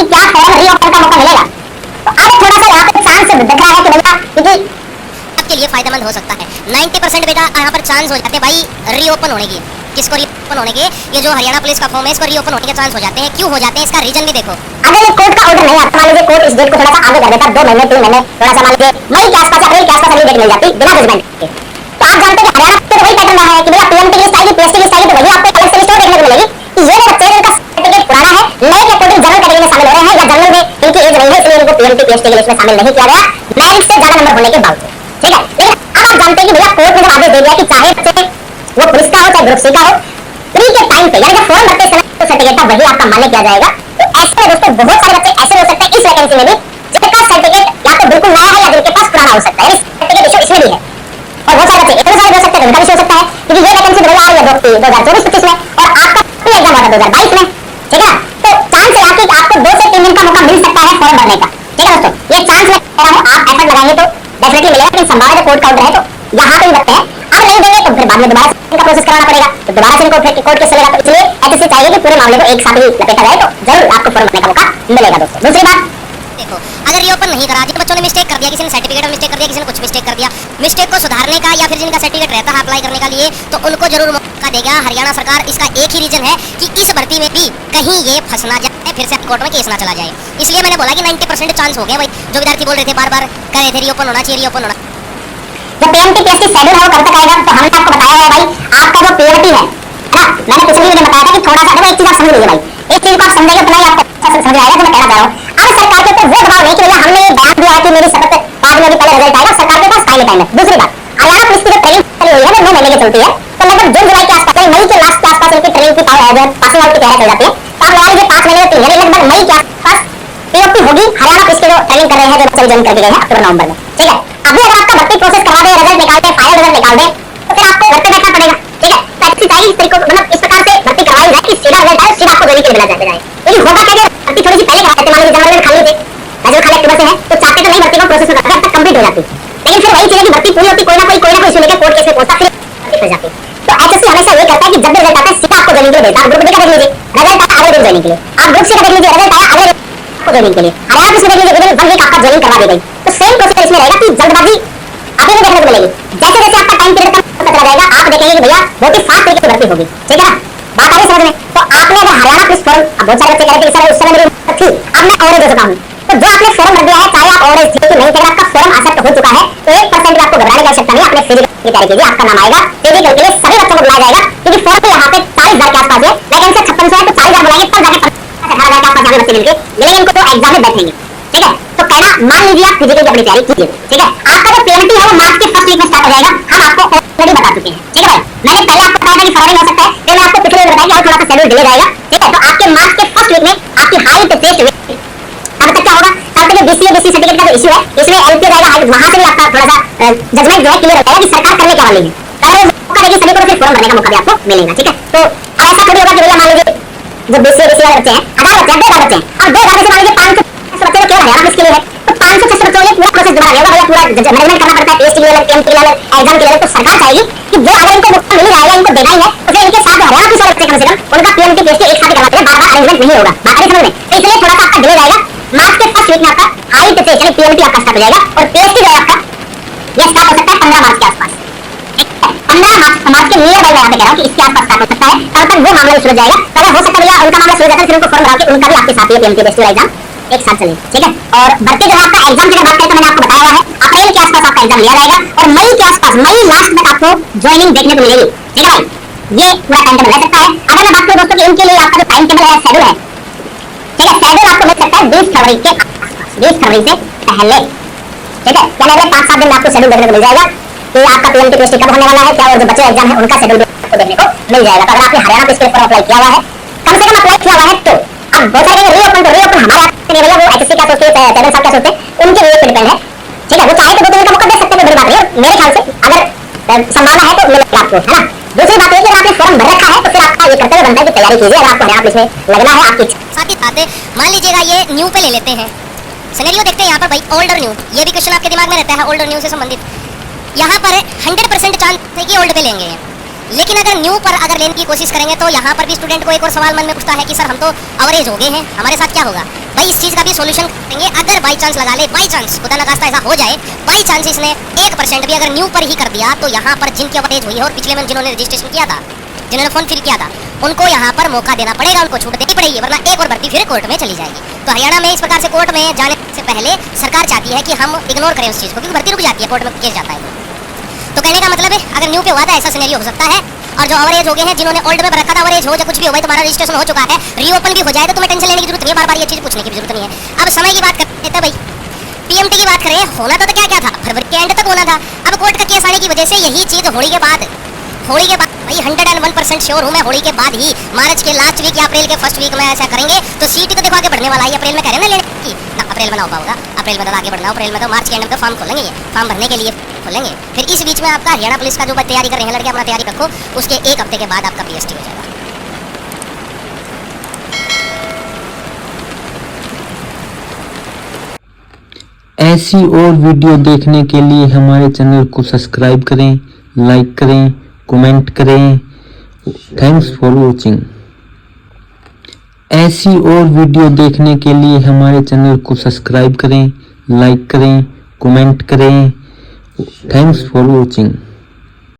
कि क्या form reopen का मौका मिलेगा। तो अब थोड़ा सा यहाँ पे चांस दिख रहा है कि भैया क्योंकि आपके लिए फायदेमंद हो सकता है। 90% बेटा यहाँ पर चांस हो जाते हैं भाई रीओपन होने की। किसको रीओपन होने के? ये जो हरियाणा पुलिस का फॉर्म है इसको रीओपन होने के चांस हो जाते हैं। क्यों हो जाते हैं इसका रीजन भी देखो। अगर ये कोर्ट का ऑर्डर नहीं आता, मान लीजिए कोर्ट इस डेट को थोड़ा सा आगे कर देता, 2 महीने 3 महीने, थोड़ा सा मान लीजिए मई के आसपास अप्रैल के आसपास अगली डेट मिल जाती बिना जजमेंट के, तो आप जानते हैं कि हरियाणा तो वही पैटर्न रहा है कि भैया पीएम की लिस्ट आएगी, पीएसटी की लिस्ट आएगी, तो वही आपको अलग से लिस्ट देखने को मिलेगी कि ये बच्चे जिनका सर्टिफिकेट पुराना है, नए कैटेगरी जनरल कैटेगरी में शामिल हो रहे हैं या जनरल में इनकी एज नहीं है इसलिए इनको पीएमटी पीएसटी की लिस्ट में शामिल नहीं किया गया मेरिट से ज्यादा नंबर होने के बावजूद। ठीक है, लेकिन अब आप जानते हैं कि भैया कोर्ट ने जब आदेश दे दिया कि चाहे बच्चे वो पुलिस का हो चाहे ग्रुप सी का हो, प्री के टाइम पे यानी जब फॉर्म भरते समय तो सर्टिफिकेट का वही आपका मान्य किया जाएगा। तो ऐसे में दोस्तों बहुत सारे बच्चे ऐसे हो सकते हैं इस वैकेंसी में भी जिनका सर्टिफिकेट या तो बिल्कुल नया है या जिनके पास पुराना हो सकता है, सर्टिफिकेट इशू इसमें भी है। और बहुत सारे बच्चे इतने सारे हो सकते हैं उनका इशू हो सकता है क्योंकि ये वैकेंसी 2024-25 में और आपका प्री एग्जाम होगा 2022 में। ठीक है, तो चांस है कि आपको 2 से 3 दिन का मौका मिल सकता है फॉर्म भरने का। ठीक है दोस्तों, ये चांस मैं कह रहा हूँ, आप एफर्ट लगाएंगे तो डेफिनेटली मिलेगा, लेकिन संभावना कोर्ट का ऑर्डर है तो यहाँ पे भी रखते हैं। अब नहीं देंगे तो फिर बाद में दोबारा इनका प्रोसेस कराना पड़ेगा, तो दोबारा से इनको कोर्ट केस चलेगा। तो इसलिए एचएससी चाहिए कि पूरे मामले को एक साथ ही लपेटा जाए, तो जरूर आपको फॉर्म भरने का मौका मिलेगा दोस्तों। दूसरी बात देखो, अगर रीओपन नहीं करा, जिन बच्चों ने मिस्टेक कर दिया, किसी ने सर्टिफिकेट में मिस्टेक कर दिया, किसी ने कुछ मिस्टेक कर दिया, मिस्टेक को सुधारने का या फिर जिनका सर्टिफिकेट रहता है अप्लाई करने का लिए, तो उनको जरूर मौका देगा हरियाणा सरकार। इसका एक ही रीजन है कि इस भर्ती में भी कहीं ये फंस ना जाए, फिर से कोर्ट में केस ना चला जाए। इसलिए मैंने बोला कि 90% चांस हो गए भाई। जो विद्यार्थी बोल रहे थे बार बार कह रहे थे रीओपन होना चाहिए, रीओपन होना। जब पीएमटी पीएसटी शेड्यूल है वो कब तक आएगा, तो हमने आपको बताया है भाई आपका जो पीएमटी है ना, मैंने पिछली वीडियो में बताया था कि थोड़ा सा एक चीज आप समझ लीजिए भाई, एक चीज को आप समझेंगे तो नहीं आपको अच्छा से समझ आएगा। तो मैं कहना चाह रहा हूँ अब सरकार के ऊपर वो दबाव नहीं कि भैया हमने ये बयान दिया है कि मेरी शपथ बाद में भी पहले रिजल्ट आएगा, सरकार के पास फाइनल टाइम है। दूसरी बात, हरियाणा पुलिस की जो ट्रेनिंग चली हुई है वो 9 महीने की चलती है, तो लगभग जून जुलाई के आसपास मई के लास्ट के आसपास इनकी ट्रेनिंग की पासिंग आउट की तैयारी चल जाती है। तो आप लगा लीजिए 5 महीने में 3 यानी लगभग मई के आसपास पीओपी होगी हरियाणा पुलिस के जो ट्रेनिंग कर रहे हैं, जो बच्चे ज्वाइन करके गए हैं अक्टूबर नवंबर में। ठीक है, अभी अगर आपका भर्ती प्रोसेस करा दे, रिजल्ट निकाल दे, फाइनल रिजल्ट निकाल दे, तो फिर आपको घर पे बैठना पड़ेगा। ठीक है, तो ऐसी चाहिए इस तरीके मतलब इस प्रकार से भर्ती करवाई जाए कि सीधा रिजल्ट आए, सीधा आपको जोइनिंग के लिए मिला जाए। लेकिन होगा क्या कि भर्ती थोड़ी सी पहले करा देते, मान लीजिए जनवरी में खाली थे, नजर खाली अक्टूबर से है, तो चाहते तो नहीं भर्ती को प्रोसेस में करते, अब तक कंप्लीट हो जाती। लेकिन फिर वही चीज है कि भर्ती पूरी होती, कोई ना कोई इशू लेकर कोर्ट केस में पहुंचता, फिर भर्ती फंस जाती। तो एचएससी हमेशा ये करता है कि जब भी रिजल्ट आता है सीधा आपको जोइनिंग के लिए भेजता है। ग्रुप बी का देख लीजिए, रिजल्ट आया अगले दिन जोइनिंग के लिए, आप ग्रुप सी का देख लीजिए, रिजल्ट आया अगले आपको जोइनिंग के लिए, हरियाणा पुलिस में देख लीजिए विदिन 1 वीक आपका जोइनिंग करवा दी गई। तो सेम प्रोसेस इसमें रहेगा कि जल्दबाजी आपको नहीं देखने को मिलेगी। जैसे जैसे आपका टाइम पीरियड कम होता चला जाएगा, आप देखेंगे कि भैया बहुत ही फास्ट तरीके से भर्ती होगी। ठीक है ना, बात आ रही समझ में? तो आपने अगर हरियाणा पुलिस फॉर्म, अब बहुत सारे बच्चे कह रहे थे सर उस समय मेरी उम्र थी, अब मैं ऑवरेज हो चुका हूं, तो जो आपने फॉर्म भर दिया है चाहे आप ऑवरेज थे कि नहीं थे, अगर आपका फॉर्म एक्सेप्ट हो चुका है तो 1% भी आपको घबराने की आवश्यकता नहीं है। अपने फिजिकल की तैयारी कीजिए, आपका नाम आएगा फिजिकल के लिए, सभी बच्चों को बुलाया जाएगा क्योंकि फॉर्म यहाँ पे 40,000 के आसपास है, वैकेंसी 5600 है, तो 40,000 बुलाएंगे तब जाके 18,000 के आसपास जाने बच्चे मिलेंगे इनको, तो एग्जाम में बैठेंगे। ठीक है, तो कहना मान लीजिए आप फिजिकल की अपनी तैयारी कीजिए। ठीक है, आपका जो पीएमटी है वो मार्च के फर्स्ट वीक में स्टार्ट हो जाएगा, हम आपको ऑलरेडी बता चुके हैं। ठीक है भाई, मैंने पहले आपको बताया था कि फरवरी में हो सकता है, फिर मैं आपको पिछले में बताया कि थोड़ा सा शेड्यूल डिले जाएगा। ठीक है, तो आपके मार्च के फर्स्ट वीक में आपकी हाइट टेस्ट अब तक क्या होगा, तब तक जो बीसीए बीसी सर्टिफिकेट का जो इशू है इसमें एलपीओ रहेगा, हाइट वहां से भी आपका थोड़ा सा जजमेंट जो है क्लियर हो जाएगा कि सरकार करने क्या वाली है, अगर मौका देगी सभी को तो फिर फॉर्म भरने का मौका भी आपको मिलेगा। ठीक है, तो अब ऐसा थोड़ी होगा कि भैया मान लीजिए जो बीसीए बीसी वाले बच्चे हैं 1000 बच्चे हैं, 2000 बच्चे हैं, अब 2000 में से मान लीजिए 500 बच्चे केवल हरियाणा पुलिस के लिए है, तो 500-600 बच्चों के लिए पूरा प्रोसेस दोबारा होगा, पूरा मैनेजमेंट करना पड़ता है, PST level, PMT level, exam के लेवल। तो सरकार चाहेगी कि जो अगर इनको मौका मिल रहा है, इनको देना ही है, तो फिर इनके साथ हरियाणा पुलिस वाले बच्चे कम से कम उनका पीएमटी पीएसटी एक साथ करवाते हैं, बार-बार अरेंजमेंट नहीं होगा। बात आ रही समझ में? तो इसलिए थोड़ा सा आपका डिले जाएगा। मार्च के फर्स्ट वीक में आपका हाइट टेस्ट यानी पीएमटी आपका स्टार्ट हो जाएगा, और पीएसटी जो है आपका ये स्टार्ट हो सकता है 15 मार्च के आसपास। 15 मार्च के नियर बाय मैं यहाँ पे कह रहा हूँ कि इसके आसपास स्टार्ट हो सकता है, तब तक वो मामला सुलझ जाएगा। तो अगर हो सकता है भैया उनका मामला सुलझ जाता है, फिर उनको फॉर्म भरा के उनका भी आपके साथ ही पीएमटी पीएसटी एग्जाम एक साथ चलेगा। ठीक है, और भर्ती जो है आपका एग्जाम की बात करें तो मैंने आपको बताया हुआ है अप्रैल के आसपास आपका एग्जाम लिया जाएगा और मई के आसपास, मई लास्ट तक आपको ज्वाइनिंग देखने को मिलेगी। ठीक है भाई, ये पूरा टाइम टेबल रह सकता है। अगर मैं बात करूं दोस्तों कि इनके लिए आपका जो टाइम टेबल है, शेड्यूल है, ठीक है, शेड्यूल आपको मिल सकता है 20 फरवरी के आसपास, 20 फरवरी से पहले। ठीक है, यानी अगले 5-7 दिन में आपको शेड्यूल देखने को मिल जाएगा कि आपका पीएमटी पीएसटी कब होने वाला है, क्या, और जो बच्चे एग्जाम है उनका शेड्यूल भी आपको देखने को मिल जाएगा। तो अगर आपने हरियाणा पुलिस के लिए अप्लाई किया हुआ है, कम से कम अप्लाई किया हुआ है, तो अब बहुत सारे रीओपन तो रीओपन हमारे हाथ में नहीं, भैया वो एचएससी क्या सोचते हैं, चैनल साहब क्या सोचते हैं, उनके लिए डिपेंड है। ठीक है, वो चाहे तो 2 दिन का मौका दे सकते हैं, बड़ी बात है मेरे ख्याल से, अगर संभावना है तो मिलेगा आपको, है ना। दूसरी बात ये कि आपने फॉर्म भर रखा है तो फिर आपका ये कर्तव्य बनता है कि तैयारी कीजिए। अगर आपको हरियाणा पुलिस में लगना है, आपकी साथ ही साथ मान लीजिएगा ये न्यू पे ले लेते हैं, सिनेरियो देखते हैं यहाँ पर भाई, ओल्ड और न्यू, ये भी क्वेश्चन आपके दिमाग में रहता है ओल्ड और न्यू से संबंधित। यहाँ पर 100% चांस है कि ओल्ड पे लेंगे, लेकिन अगर न्यू पर अगर लेने की कोशिश करेंगे तो यहाँ पर भी स्टूडेंट को एक और सवाल मन में उठता है कि सर हम तो अवरेज हो गए हैं, हमारे साथ क्या होगा। भाई इस चीज़ का भी सोल्यूशन करेंगे। अगर बाई चांस लगा ले, बाई चांस खुदा न खास्ता ऐसा हो जाए, बाई चांस इसने 1% भी अगर न्यू पर ही कर दिया तो यहाँ पर जिनकी अवरेज हुई है और पिछले में जिन्होंने रजिस्ट्रेशन किया था, जिन्होंने फॉर्म फिल किया था, उनको यहाँ पर मौका देना पड़ेगा, उनको छूट देनी पड़ेगी, वरना एक और भर्ती फिर कोर्ट में चली जाएगी। तो हरियाणा में इस प्रकार से कोर्ट में जाने से पहले सरकार चाहती है कि हम इग्नोर करें उस चीज़ को, क्योंकि भर्ती रुक जाती है, कोर्ट में केस जाता है। तो कहने का मतलब है अगर न्यू पे हुआ था ऐसा सिनेरियो हो सकता है, और जो अवरेज हो गए हैं, जिन्होंने ओल्ड में रखा था, अवरेज हो या कुछ भी हो, भाई तुम्हारा रजिस्ट्रेशन हो चुका है, रीओपन भी हो जाए तो तुम्हें टेंशन लेने की जरूरत नहीं है, बार बार ये चीज़ पूछने की जरूरत नहीं है। अब समय की बात करते हैं भाई, पीएमटी की बात करें, होना तो क्या क्या था, फरवरी के एंड तक होना था। अब कोर्ट का केस आने की वजह से यही चीज़ होली के बाद भाई 101% श्योर हूँ मैं, होली के बाद ही मार्च के लास्ट वीक या अप्रैल के फर्स्ट वीक में ऐसा करेंगे तो सीट तो देखो आगे बढ़ने वाला है। अप्रैल में कह रहे हैं ना लेने की, ना अप्रैल में ना हो पाऊंगा, अप्रैल में तो आगे बढ़ना, अप्रैल में तो मार्च के एंड में तो फॉर्म खोलेंगे, ये फॉर्म भरने के लिए खोलेंगे। फिर इस बीच में आपका हरियाणा पुलिस का जो तैयारी कर रहे हैं लड़के, अपना तैयारी रखो, उसके 1 हफ्ते के बाद आपका पीएसटी हो जाएगा। ऐसी और वीडियो देखने के लिए हमारे चैनल को सब्सक्राइब करें, लाइक करें, कमेंट करें। Thanks for watching. ऐसी और वीडियो देखने के लिए हमारे चैनल को सब्सक्राइब करें, लाइक करें, कमेंट करें। Thanks for watching.